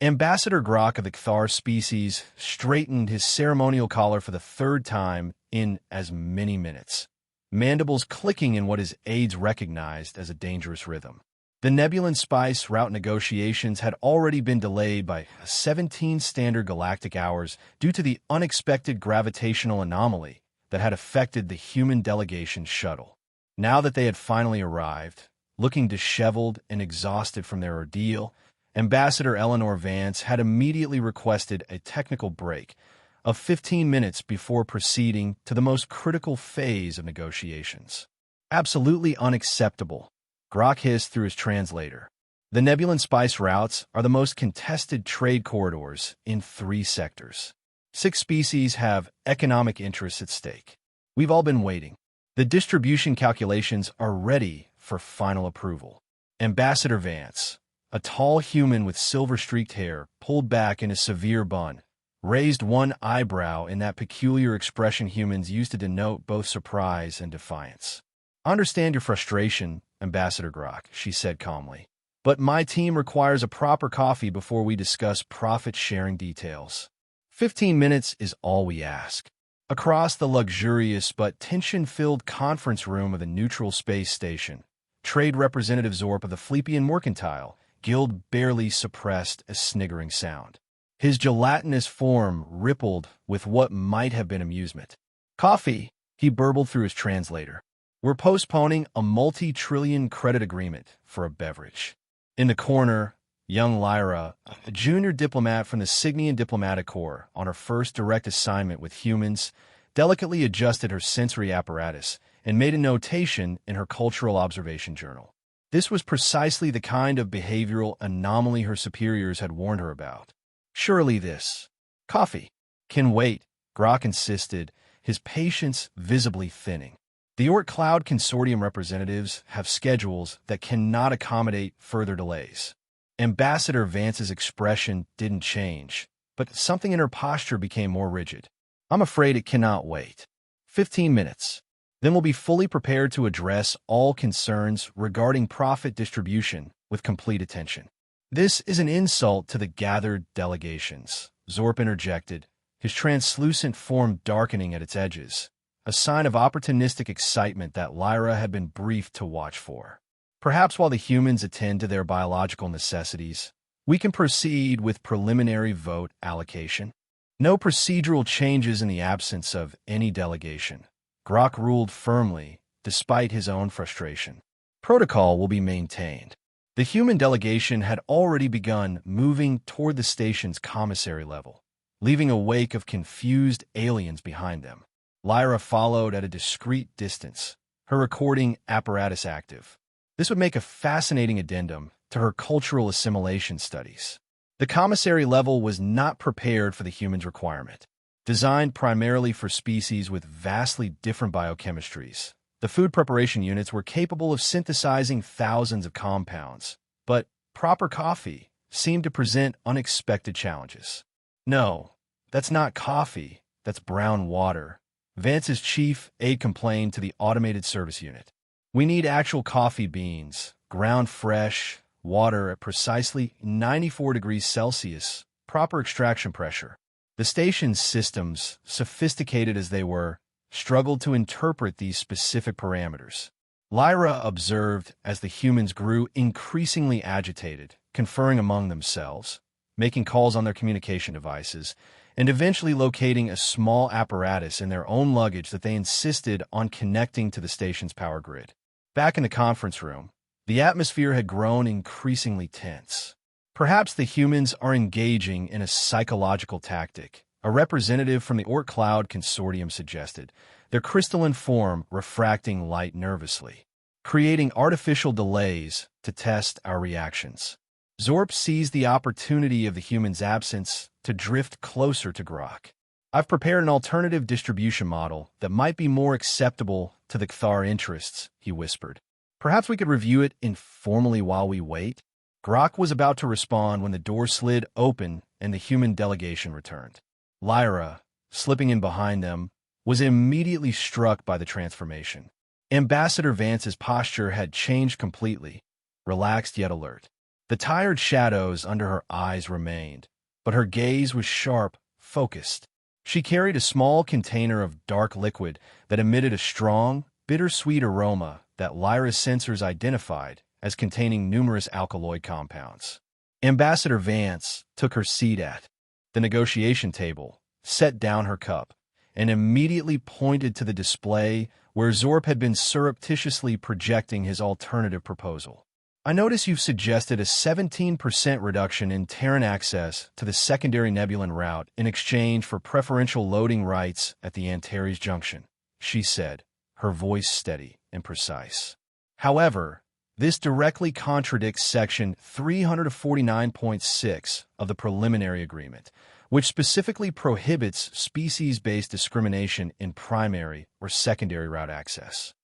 Ambassador Grok of the Kthar species straightened his ceremonial collar for the third time in as many minutes, mandibles clicking in what his aides recognized as a dangerous rhythm. The Nebulan Spice route negotiations had already been delayed by 17 standard galactic hours due to the unexpected gravitational anomaly that had affected the human delegation's shuttle. Now that they had finally arrived, looking disheveled and exhausted from their ordeal, Ambassador Eleanor Vance had immediately requested a technical break of 15 minutes before proceeding to the most critical phase of negotiations. Absolutely unacceptable, Grok hissed through his translator. The Nebulan Spice routes are the most contested trade corridors in 3 sectors. 6 species have economic interests at stake. We've all been waiting. The distribution calculations are ready for final approval. Ambassador Vance, a tall human with silver-streaked hair pulled back in a severe bun, raised one eyebrow in that peculiar expression humans use to denote both surprise and defiance. "I understand your frustration, Ambassador Grok," she said calmly, "but my team requires a proper coffee before we discuss profit-sharing details. 15 minutes is all we ask." Across the luxurious but tension-filled conference room of the neutral space station, Trade Representative Zorp of the Fleepian Mercantile Guild barely suppressed a sniggering sound. His gelatinous form rippled with what might have been amusement. "Coffee," he burbled through his translator. "We're postponing a multi-trillion credit agreement for a beverage." In the corner, young Lyra, a junior diplomat from the Cygnian Diplomatic Corps on her first direct assignment with humans, delicately adjusted her sensory apparatus and made a notation in her cultural observation journal. This was precisely the kind of behavioral anomaly her superiors had warned her about. "Surely this coffee can wait," Grok insisted, his patience visibly thinning. The Oort Cloud Consortium representatives have schedules that cannot accommodate further delays. Ambassador Vance's expression didn't change, but something in her posture became more rigid. "I'm afraid it cannot wait. 15 minutes. Then we'll be fully prepared to address all concerns regarding profit distribution with complete attention." "This is an insult to the gathered delegations," Zorp interjected, his translucent form darkening at its edges, a sign of opportunistic excitement that Lyra had been briefed to watch for. "Perhaps while the humans attend to their biological necessities, we can proceed with preliminary vote allocation." "No procedural changes in the absence of any delegation," Grok ruled firmly, despite his own frustration. "Protocol will be maintained." The human delegation had already begun moving toward the station's commissary level, leaving a wake of confused aliens behind them. Lyra followed at a discreet distance, her recording apparatus active. This would make a fascinating addendum to her cultural assimilation studies. The commissary level was not prepared for the human's requirement. Designed primarily for species with vastly different biochemistries, the food preparation units were capable of synthesizing thousands of compounds, but proper coffee seemed to present unexpected challenges. "No, that's not coffee, that's brown water," Vance's chief aide complained to the automated service unit. "We need actual coffee beans, ground fresh, water at precisely 94 degrees Celsius, proper extraction pressure." The station's systems, sophisticated as they were, struggled to interpret these specific parameters. Lyra observed as the humans grew increasingly agitated, conferring among themselves, making calls on their communication devices, and eventually locating a small apparatus in their own luggage that they insisted on connecting to the station's power grid. Back in the conference room, the atmosphere had grown increasingly tense. "Perhaps the humans are engaging in a psychological tactic," a representative from the Oort Cloud Consortium suggested, their crystalline form refracting light nervously, "creating artificial delays to test our reactions." Zorp seized the opportunity of the human's absence to drift closer to Grok. "I've prepared an alternative distribution model that might be more acceptable to the Kthar interests," he whispered. "Perhaps we could review it informally while we wait?" Grok was about to respond when the door slid open and the human delegation returned. Lyra, slipping in behind them, was immediately struck by the transformation. Ambassador Vance's posture had changed completely, relaxed yet alert. The tired shadows under her eyes remained, but her gaze was sharp, focused. She carried a small container of dark liquid that emitted a strong, bittersweet aroma that Lyra's sensors identified as containing numerous alkaloid compounds. Ambassador Vance took her seat at the negotiation table, set down her cup, and immediately pointed to the display where Zorp had been surreptitiously projecting his alternative proposal. I notice you've suggested a 17% reduction in Terran access to the secondary Nebulan route in exchange for preferential loading rights at the Antares Junction, she said, her voice steady and precise. However, this directly contradicts Section 349.6 of the Preliminary Agreement, which specifically prohibits species-based discrimination in primary or secondary route access.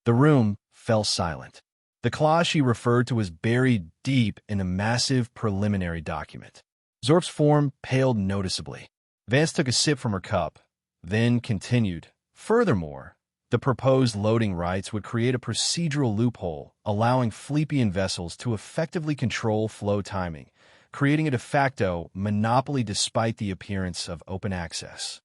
The room fell silent. The clause she referred to was buried deep in a massive preliminary document. Zorp's form paled noticeably. Vance took a sip from her cup, then continued. Furthermore, the proposed loading rights would create a procedural loophole allowing Fleepian vessels to effectively control flow timing, creating a de facto monopoly despite the appearance of open access.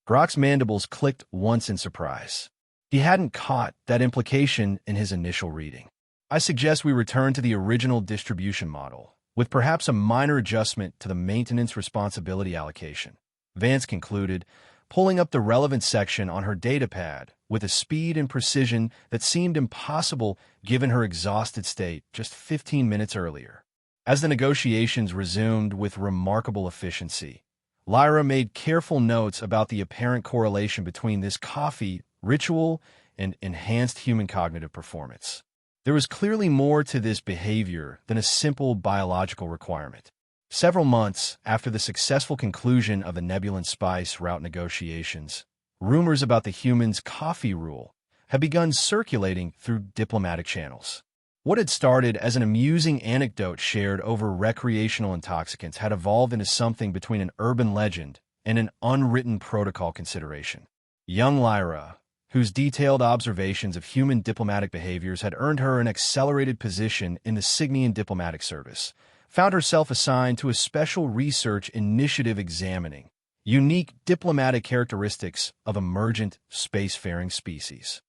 Grok's mandibles clicked once in surprise. He hadn't caught that implication in his initial reading. I suggest we return to the original distribution model, with perhaps a minor adjustment to the maintenance responsibility allocation, Vance concluded, pulling up the relevant section on her datapad with a speed and precision that seemed impossible given her exhausted state just 15 minutes earlier. As the negotiations resumed with remarkable efficiency, Lyra made careful notes about the apparent correlation between this coffee ritual and enhanced human cognitive performance. There was clearly more to this behavior than a simple biological requirement. Several months after the successful conclusion of the Nebulan Spice route negotiations, rumors about the humans' coffee rule had begun circulating through diplomatic channels. What had started as an amusing anecdote shared over recreational intoxicants had evolved into something between an urban legend and an unwritten protocol consideration. Young Lyra, whose detailed observations of human diplomatic behaviors had earned her an accelerated position in the Cygnian diplomatic service, found herself assigned to a special research initiative examining unique diplomatic characteristics of emergent spacefaring species.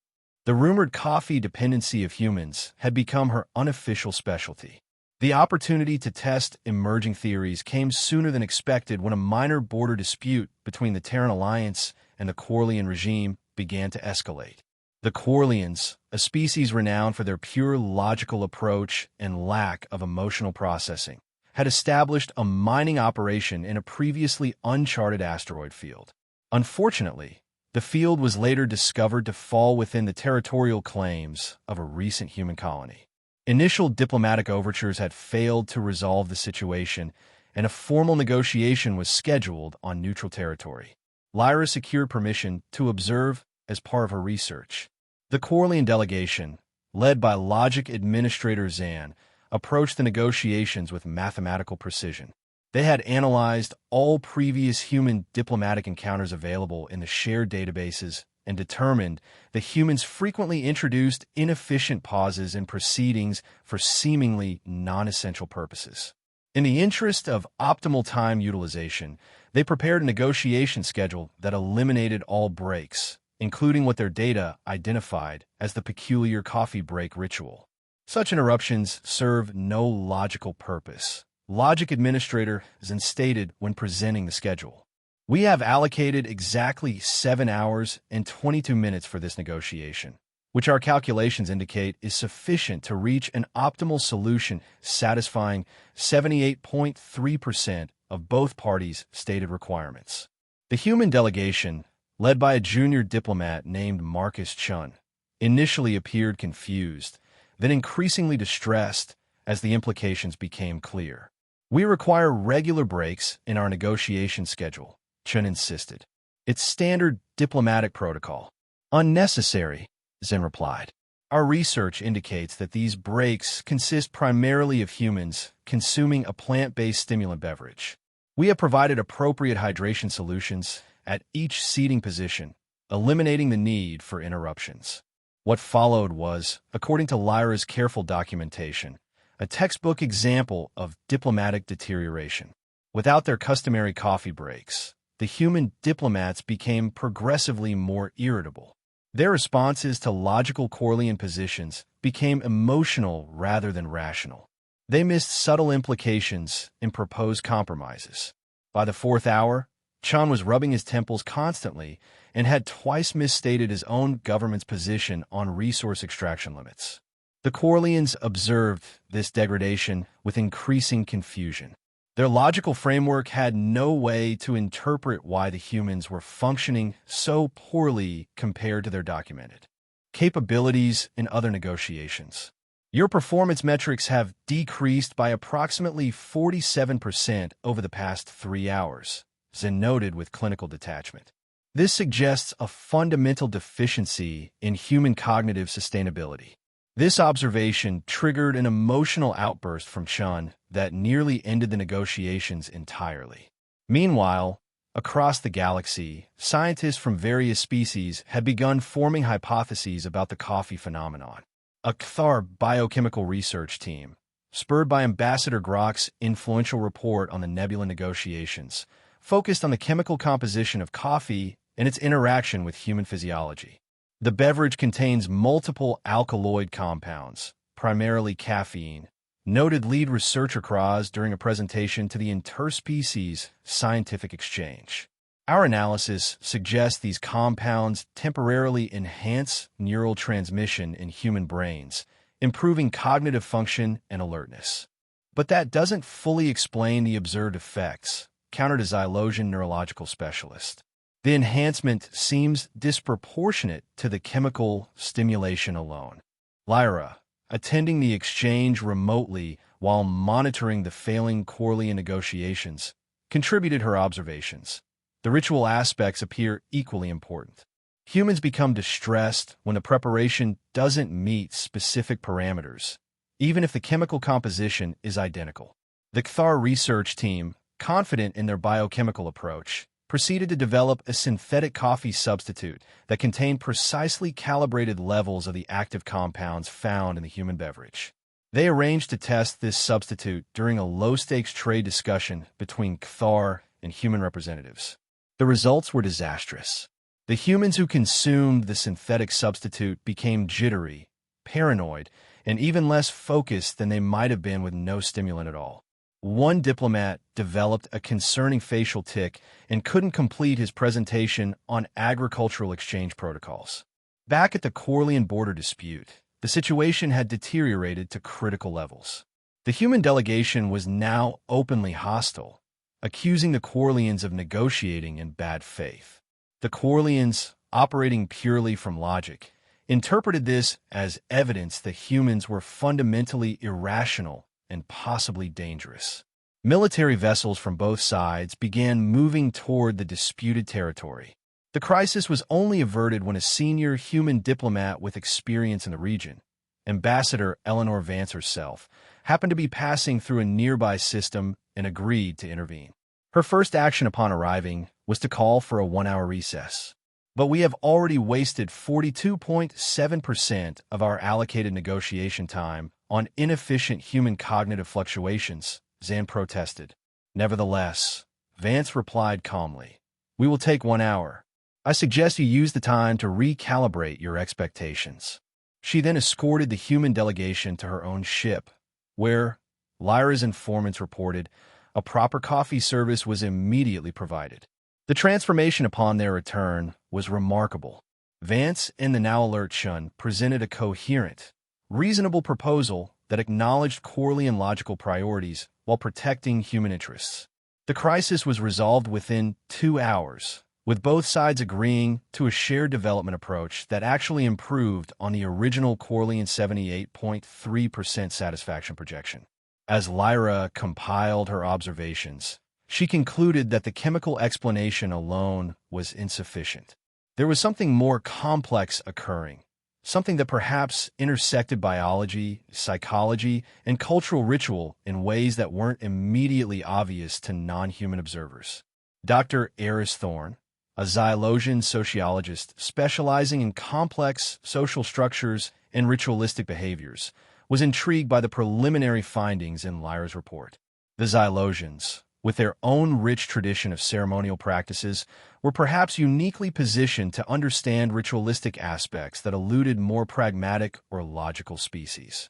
The rumored coffee dependency of humans had become her unofficial specialty. The opportunity to test emerging theories came sooner than expected when a minor border dispute between the Terran Alliance and the Corlean regime began to escalate. The Corleans, a species renowned for their pure logical approach and lack of emotional processing, had established a mining operation in a previously uncharted asteroid field. Unfortunately, the field was later discovered to fall within the territorial claims of a recent human colony. Initial diplomatic overtures had failed to resolve the situation, and a formal negotiation was scheduled on neutral territory. Lyra secured permission to observe as part of her research. The Corlean delegation, led by Logic Administrator Zan, approached the negotiations with mathematical precision. They had analyzed all previous human diplomatic encounters available in the shared databases and determined that humans frequently introduced inefficient pauses in proceedings for seemingly non-essential purposes. In the interest of optimal time utilization, they prepared a negotiation schedule that eliminated all breaks, including what their data identified as the peculiar coffee break ritual. Such interruptions serve no logical purpose, Logic Administrator Zan stated when presenting the schedule. We have allocated exactly 7 hours and 22 minutes for this negotiation, which our calculations indicate is sufficient to reach an optimal solution satisfying 78.3% of both parties' stated requirements. The human delegation, led by a junior diplomat named Marcus Chun, initially appeared confused, then increasingly distressed as the implications became clear. We require regular breaks in our negotiation schedule, Chun insisted. It's standard diplomatic protocol. Unnecessary, Zan replied. Our research indicates that these breaks consist primarily of humans consuming a plant-based stimulant beverage. We have provided appropriate hydration solutions at each seating position, eliminating the need for interruptions. What followed was, according to Lyra's careful documentation, a textbook example of diplomatic deterioration. Without their customary coffee breaks, the human diplomats became progressively more irritable. Their responses to logical Corlean positions became emotional rather than rational. They missed subtle implications in proposed compromises. By the fourth hour, Chan was rubbing his temples constantly and had twice misstated his own government's position on resource extraction limits. The Corleans observed this degradation with increasing confusion. Their logical framework had no way to interpret why the humans were functioning so poorly compared to their documented capabilities in other negotiations. Your performance metrics have decreased by approximately 47% over the past 3 hours, Zen noted with clinical detachment. This suggests a fundamental deficiency in human cognitive sustainability. This observation triggered an emotional outburst from Chun that nearly ended the negotiations entirely. Meanwhile, across the galaxy, scientists from various species had begun forming hypotheses about the coffee phenomenon. A Cathar biochemical research team, spurred by Ambassador Grok's influential report on the nebula negotiations, focused on the chemical composition of coffee and its interaction with human physiology. The beverage contains multiple alkaloid compounds, primarily caffeine, noted lead researcher Kraz during a presentation to the interspecies scientific exchange. Our analysis suggests these compounds temporarily enhance neural transmission in human brains, improving cognitive function and alertness. But that doesn't fully explain the observed effects, countered a Xylosian neurological specialist. The enhancement seems disproportionate to the chemical stimulation alone. Lyra, attending the exchange remotely while monitoring the failing Corlean negotiations, contributed her observations. The ritual aspects appear equally important. Humans become distressed when the preparation doesn't meet specific parameters, even if the chemical composition is identical. The Cathar research team, confident in their biochemical approach, proceeded to develop a synthetic coffee substitute that contained precisely calibrated levels of the active compounds found in the human beverage. They arranged to test this substitute during a low-stakes trade discussion between Cathar and human representatives. The results were disastrous. The humans who consumed the synthetic substitute became jittery, paranoid, and even less focused than they might have been with no stimulant at all. One diplomat developed a concerning facial tic and couldn't complete his presentation on agricultural exchange protocols. Back at the Corlean border dispute, the situation had deteriorated to critical levels. The human delegation was now openly hostile, accusing the Corleans of negotiating in bad faith. The Corleans, operating purely from logic, interpreted this as evidence that humans were fundamentally irrational and possibly dangerous. Military vessels from both sides began moving toward the disputed territory. The crisis was only averted when a senior human diplomat with experience in the region, Ambassador Eleanor Vance herself, happened to be passing through a nearby system and agreed to intervene. Her first action upon arriving was to call for a 1-hour recess. But we have already wasted 42.7% of our allocated negotiation time on inefficient human cognitive fluctuations, Zan protested. Nevertheless, Vance replied calmly, "We will take 1 hour. I suggest you use the time to recalibrate your expectations." She then escorted the human delegation to her own ship, where, Lyra's informants reported, a proper coffee service was immediately provided. The transformation upon their return was remarkable. Vance and the now alert Shun presented a coherent, reasonable proposal that acknowledged Corlean logical priorities while protecting human interests. The crisis was resolved within 2 hours, with both sides agreeing to a shared development approach that actually improved on the original Corlean 78.3% satisfaction projection. As Lyra compiled her observations, she concluded that the chemical explanation alone was insufficient. There was something more complex occurring, something that perhaps intersected biology, psychology, and cultural ritual in ways that weren't immediately obvious to non-human observers. Dr. Eris Thorne, a Xylosian sociologist specializing in complex social structures and ritualistic behaviors, was intrigued by the preliminary findings in Lyra's report. The Xylosians, with their own rich tradition of ceremonial practices, were perhaps uniquely positioned to understand ritualistic aspects that eluded more pragmatic or logical species.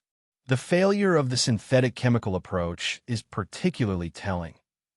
The failure of the synthetic chemical approach is particularly telling,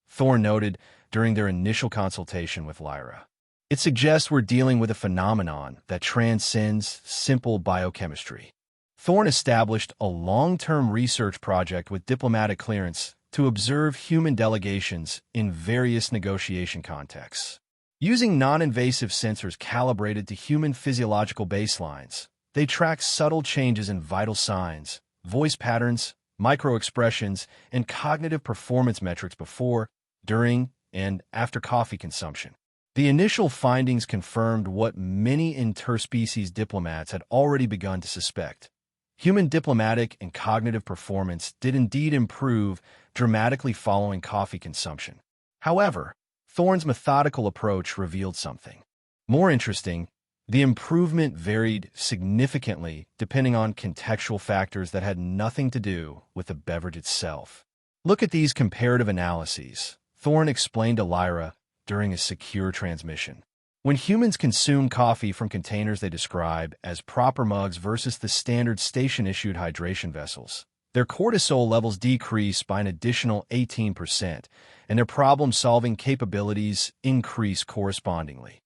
Thorne noted during their initial consultation with Lyra. It suggests we're dealing with a phenomenon that transcends simple biochemistry. Thorne established a long-term research project with diplomatic clearance to observe human delegations in various negotiation contexts. Using non-invasive sensors calibrated to human physiological baselines, they track subtle changes in vital signs, voice patterns, micro-expressions, and cognitive performance metrics before, during, and after coffee consumption. The initial findings confirmed what many interspecies diplomats had already begun to suspect. Human diplomatic and cognitive performance did indeed improve dramatically following coffee consumption. However, Thorne's methodical approach revealed something more interesting. The improvement varied significantly depending on contextual factors that had nothing to do with the beverage itself. Look at these comparative analyses, Thorne explained to Lyra during a secure transmission. When humans consume coffee from containers they describe as proper mugs versus the standard station-issued hydration vessels, their cortisol levels decrease by an additional 18%, and their problem-solving capabilities increase correspondingly.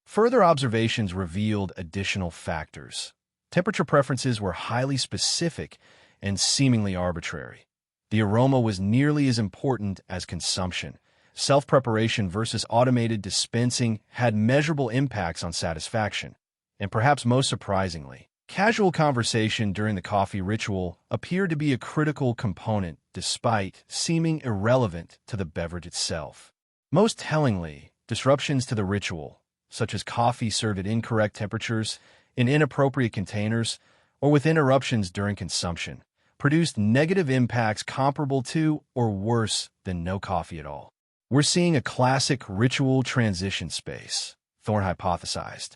Further observations revealed additional factors. Temperature preferences were highly specific and seemingly arbitrary. The aroma was nearly as important as consumption. Self-preparation versus automated dispensing had measurable impacts on satisfaction. And perhaps most surprisingly, casual conversation during the coffee ritual appeared to be a critical component despite seeming irrelevant to the beverage itself. Most tellingly, disruptions to the ritual, such as coffee served at incorrect temperatures, in inappropriate containers, or with interruptions during consumption, produced negative impacts comparable to or worse than no coffee at all. We're seeing a classic ritual transition space, Thorne hypothesized.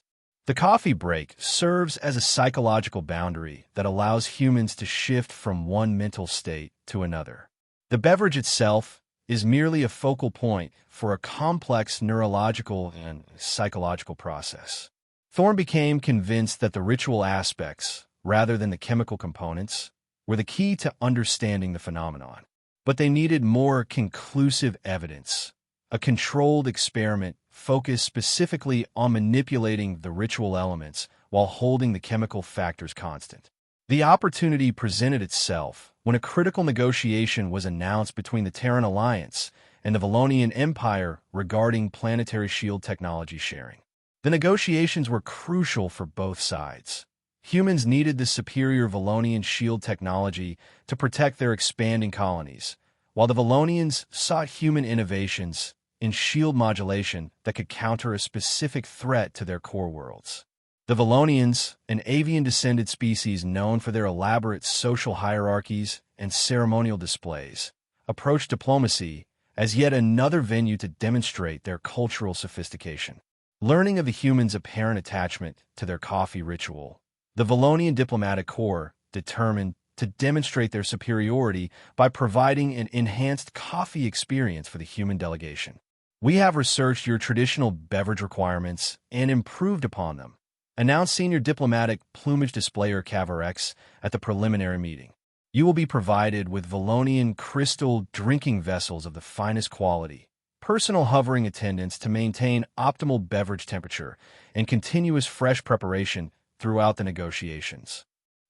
The coffee break serves as a psychological boundary that allows humans to shift from one mental state to another. The beverage itself is merely a focal point for a complex neurological and psychological process. Thorne became convinced that the ritual aspects, rather than the chemical components, were the key to understanding the phenomenon. But they needed more conclusive evidence, a controlled experiment focused specifically on manipulating the ritual elements while holding the chemical factors constant. The opportunity presented itself when a critical negotiation was announced between the Terran Alliance and the Valonian Empire regarding planetary shield technology sharing. The negotiations were crucial for both sides. Humans needed the superior Valonian shield technology to protect their expanding colonies, while the Valonians sought human innovations in shield modulation that could counter a specific threat to their core worlds. The Valonians, an avian-descended species known for their elaborate social hierarchies and ceremonial displays, approached diplomacy as yet another venue to demonstrate their cultural sophistication. Learning of the humans' apparent attachment to their coffee ritual, the Valonian diplomatic corps determined to demonstrate their superiority by providing an enhanced coffee experience for the human delegation. "We have researched your traditional beverage requirements and improved upon them," announced senior diplomatic plumage displayer Cavarex at the preliminary meeting. "You will be provided with Valonian crystal drinking vessels of the finest quality, personal hovering attendants to maintain optimal beverage temperature, and continuous fresh preparation throughout the negotiations."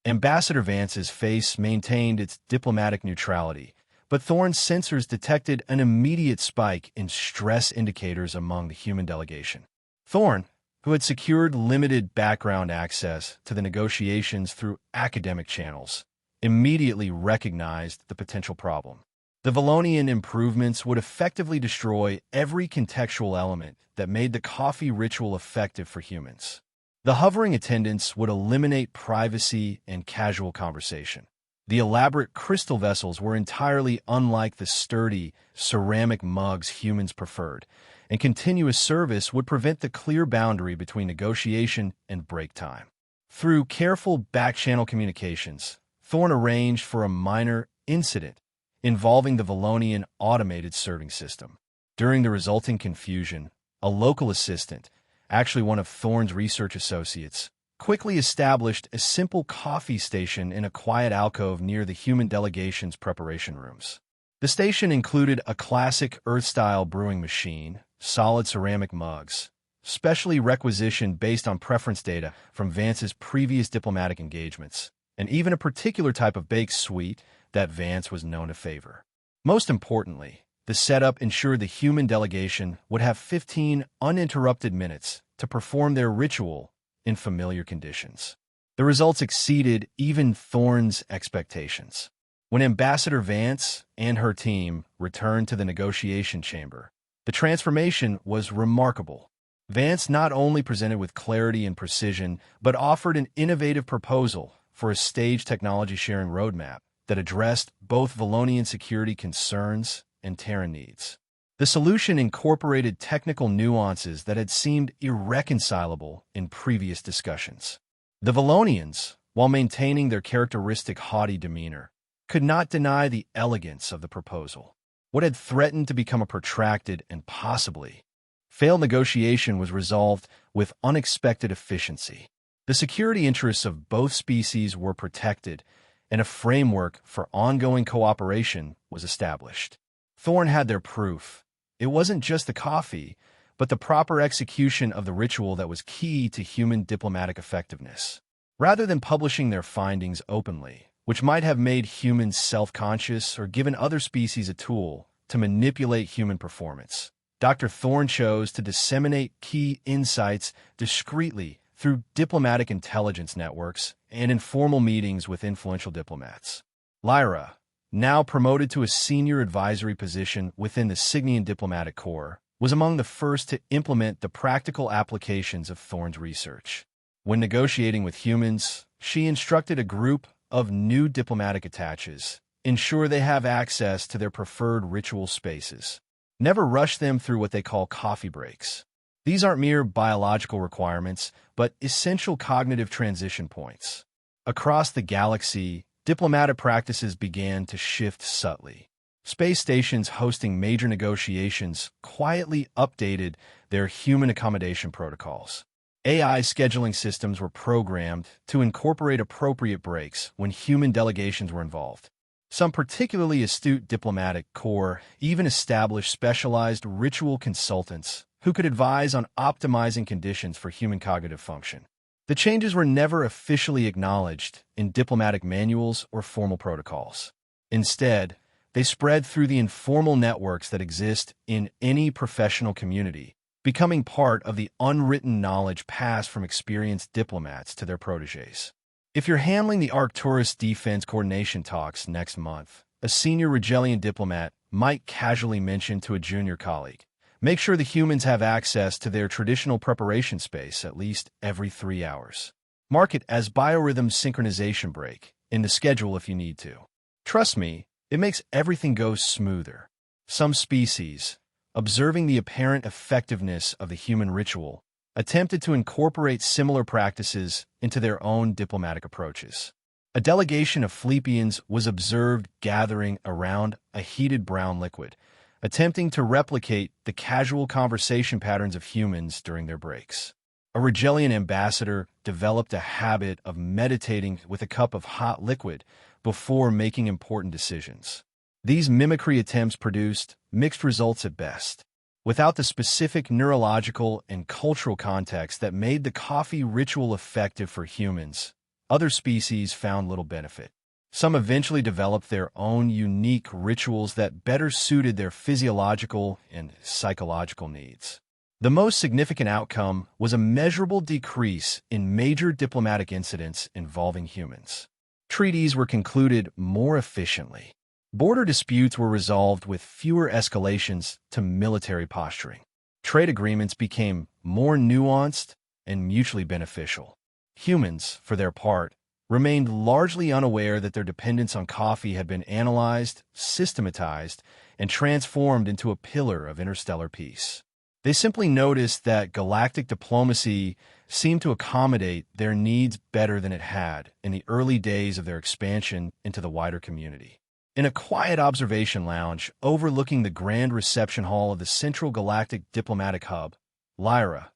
Ambassador Vance's face maintained its diplomatic neutrality, but Thorne's sensors detected an immediate spike in stress indicators among the human delegation. Thorne, who had secured limited background access to the negotiations through academic channels, immediately recognized the potential problem. The Valonian improvements would effectively destroy every contextual element that made the coffee ritual effective for humans. The hovering attendants would eliminate privacy and casual conversation. The elaborate crystal vessels were entirely unlike the sturdy, ceramic mugs humans preferred, and continuous service would prevent the clear boundary between negotiation and break time. Through careful back-channel communications, Thorne arranged for a minor incident involving the Valonian automated serving system. During the resulting confusion, a local assistant, actually one of Thorne's research associates, quickly established a simple coffee station in a quiet alcove near the human delegation's preparation rooms. The station included a classic Earth-style brewing machine, solid ceramic mugs, specially requisitioned based on preference data from Vance's previous diplomatic engagements, and even a particular type of baked sweet that Vance was known to favor. Most importantly, the setup ensured the human delegation would have 15 uninterrupted minutes to perform their ritual in familiar conditions. The results exceeded even Thorne's expectations. When Ambassador Vance and her team returned to the negotiation chamber, the transformation was remarkable. Vance not only presented with clarity and precision, but offered an innovative proposal for a staged technology-sharing roadmap that addressed both Valonian security concerns and Terran needs. The solution incorporated technical nuances that had seemed irreconcilable in previous discussions. The Valonians, while maintaining their characteristic haughty demeanor, could not deny the elegance of the proposal. What had threatened to become a protracted and possibly failed negotiation was resolved with unexpected efficiency. The security interests of both species were protected, and a framework for ongoing cooperation was established. Thorne had their proof. It wasn't just the coffee, but the proper execution of the ritual that was key to human diplomatic effectiveness. Rather than publishing their findings openly, which might have made humans self-conscious or given other species a tool to manipulate human performance, Dr. Thorne chose to disseminate key insights discreetly through diplomatic intelligence networks and informal meetings with influential diplomats. Lyra, now promoted to a senior advisory position within the Cygnian diplomatic corps, was among the first to implement the practical applications of Thorne's research. When negotiating with humans, she instructed a group of new diplomatic attaches, ensure they have access to their preferred ritual spaces. Never rush them through what they call coffee breaks. These aren't mere biological requirements, but essential cognitive transition points. Across the galaxy, diplomatic practices began to shift subtly. Space stations hosting major negotiations quietly updated their human accommodation protocols. AI scheduling systems were programmed to incorporate appropriate breaks when human delegations were involved. Some particularly astute diplomatic corps even established specialized ritual consultants who could advise on optimizing conditions for human cognitive function. The changes were never officially acknowledged in diplomatic manuals or formal protocols. Instead, they spread through the informal networks that exist in any professional community, becoming part of the unwritten knowledge passed from experienced diplomats to their protégés. If you're handling the Arcturus defense coordination talks next month, a senior Rigelian diplomat might casually mention to a junior colleague, make sure the humans have access to their traditional preparation space at least every 3 hours. Mark it as biorhythm synchronization break in the schedule if you need to. Trust me, it makes everything go smoother. Some species, observing the apparent effectiveness of the human ritual, attempted to incorporate similar practices into their own diplomatic approaches. A delegation of Fleepians was observed gathering around a heated brown liquid, attempting to replicate the casual conversation patterns of humans during their breaks. A Rigelian ambassador developed a habit of meditating with a cup of hot liquid before making important decisions. These mimicry attempts produced mixed results at best. Without the specific neurological and cultural context that made the coffee ritual effective for humans, other species found little benefit. Some eventually developed their own unique rituals that better suited their physiological and psychological needs. The most significant outcome was a measurable decrease in major diplomatic incidents involving humans. Treaties were concluded more efficiently. Border disputes were resolved with fewer escalations to military posturing. Trade agreements became more nuanced and mutually beneficial. Humans, for their part, remained largely unaware that their dependence on coffee had been analyzed, systematized, and transformed into a pillar of interstellar peace. They simply noticed that galactic diplomacy seemed to accommodate their needs better than it had in the early days of their expansion into the wider community. In a quiet observation lounge overlooking the grand reception hall of the Central Galactic Diplomatic Hub, Lyra,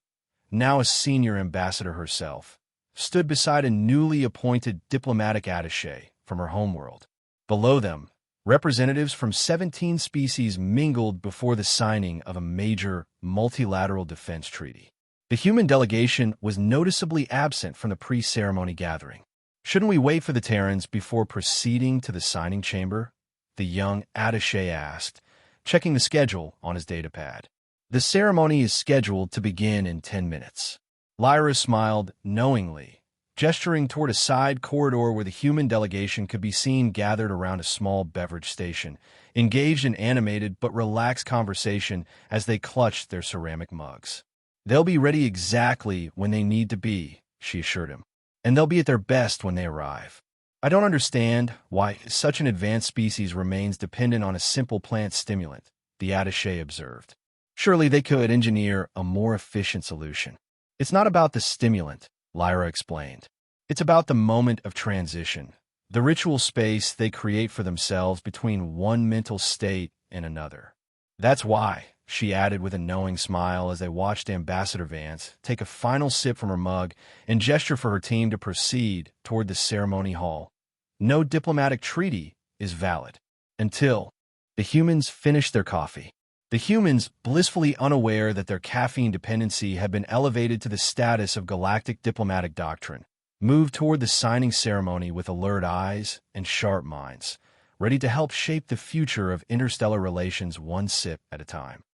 now a senior ambassador herself, stood beside a newly appointed diplomatic attaché from her homeworld. Below them, representatives from 17 species mingled before the signing of a major multilateral defense treaty. The human delegation was noticeably absent from the pre-ceremony gathering. "Shouldn't we wait for the Terrans before proceeding to the signing chamber?" the young attaché asked, checking the schedule on his datapad. "The ceremony is scheduled to begin in 10 minutes. Lyra smiled knowingly, gesturing toward a side corridor where the human delegation could be seen gathered around a small beverage station, engaged in animated but relaxed conversation as they clutched their ceramic mugs. "They'll be ready exactly when they need to be," she assured him, "and they'll be at their best when they arrive. I don't understand why such an advanced species remains dependent on a simple plant stimulant," the attaché observed. "Surely they could engineer a more efficient solution." "It's not about the stimulant," Lyra explained. "It's about the moment of transition, the ritual space they create for themselves between one mental state and another. That's why," she added with a knowing smile as they watched Ambassador Vance take a final sip from her mug and gesture for her team to proceed toward the ceremony hall. "No diplomatic treaty is valid until—" The humans finished their coffee. The humans, blissfully unaware that their caffeine dependency had been elevated to the status of galactic diplomatic doctrine, moved toward the signing ceremony with alert eyes and sharp minds, ready to help shape the future of interstellar relations one sip at a time.